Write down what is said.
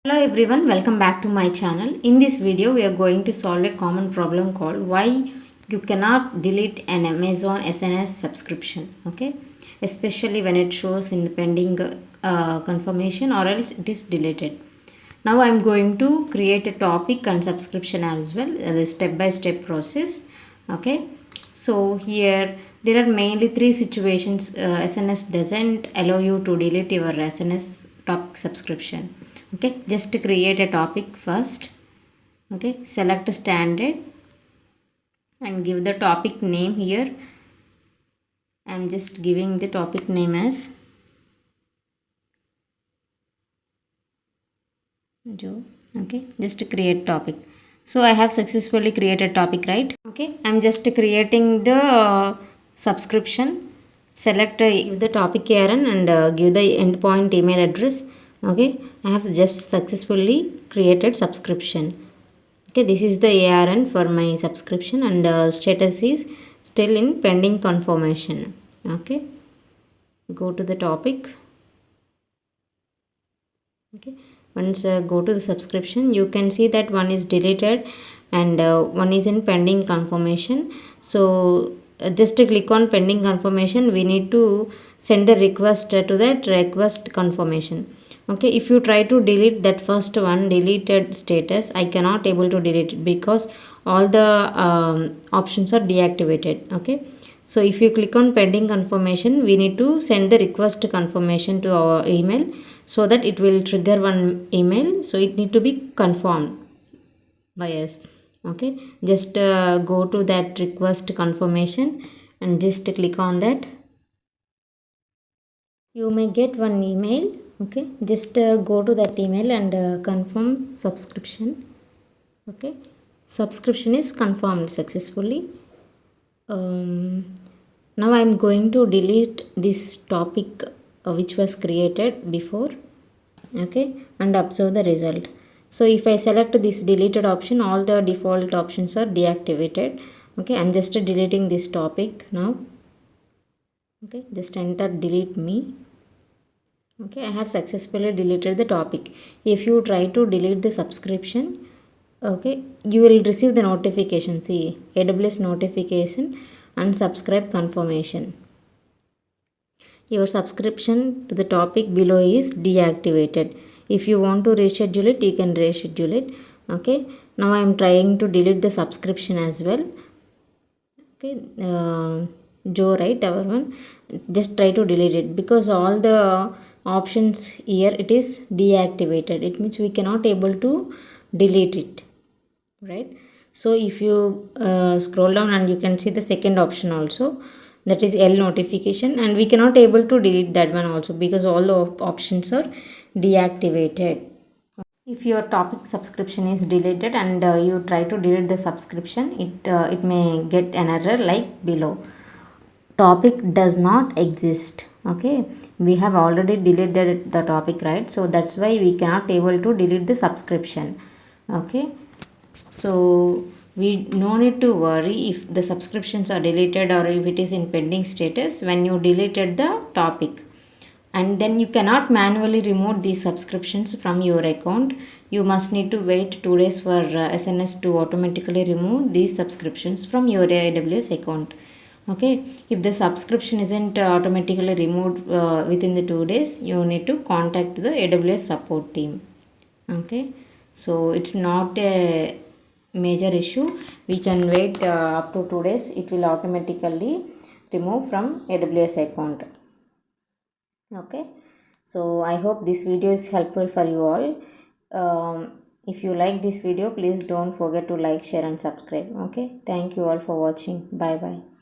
Hello everyone, welcome back to my channel. In this video, we are going to solve a common problem called why you cannot delete an Amazon SNS subscription. Okay, especially when it shows in pending confirmation or else it is deleted. Now I am going to create a topic and subscription as well, the step-by-step process. Okay, so here there are mainly three situations. SNS doesn't allow you to delete your SNS topic subscription. Okay, just to create a topic first. Okay, select standard and give the topic name here. I am just giving the topic name as Joe. Okay, just to create topic. So I have successfully created topic, right? Okay, I am just creating the subscription. Select the topic URL and give the endpoint email address. Okay, I have just successfully created subscription. Okay, this is the ARN for my subscription and status is still in pending confirmation. Okay, go to the topic. Okay, once go to the subscription, you can see that one is deleted and one is in pending confirmation. So just to click on pending confirmation, we need to send the request to that request confirmation. Okay, if you try to delete that first one, deleted status, I cannot able to delete it because all the options are deactivated. Okay, so if you click on pending confirmation, we need to send the request confirmation to our email so that it will trigger one email. So it need to be confirmed by us. Okay, just go to that request confirmation and just click on that. You may get one email. Okay, just go to that email and confirm subscription. Okay, subscription is confirmed successfully. Now I am going to delete this topic which was created before. Okay, and observe the result. So if I select this deleted option, all the default options are deactivated. Okay, I'm just deleting this topic now. Okay, just enter delete me. Okay, I have successfully deleted the topic. If you try to delete the subscription, okay, you will receive the notification. See, AWS notification and subscribe confirmation. Your subscription to the topic below is deactivated. If you want to reschedule it, you can reschedule it. Okay, now I am trying to delete the subscription as well. Okay, Joe, right, our one, just try to delete it because all the options here it is deactivated. It means we cannot able to delete it, right? So if you scroll down and you can see the second option also, that is L notification, and we cannot able to delete that one also because all the options are deactivated. If your topic subscription is deleted and you try to delete the subscription, it may get an error like below. Topic does not exist. Okay, we have already deleted the topic, right? So that's why we cannot able to delete the subscription. Okay, so we no need to worry if the subscriptions are deleted or if it is in pending status when you deleted the topic. And then you cannot manually remove these subscriptions from your account. You must need to wait 2 days for SNS to automatically remove these subscriptions from your AWS account. Okay, if the subscription isn't automatically removed within the 2 days, you need to contact the AWS support team. Okay, so it's not a major issue. We can wait up to 2 days. It will automatically remove from AWS account. Okay, so I hope this video is helpful for you all. If you like this video, please don't forget to like, share and subscribe. Okay, thank you all for watching. Bye bye.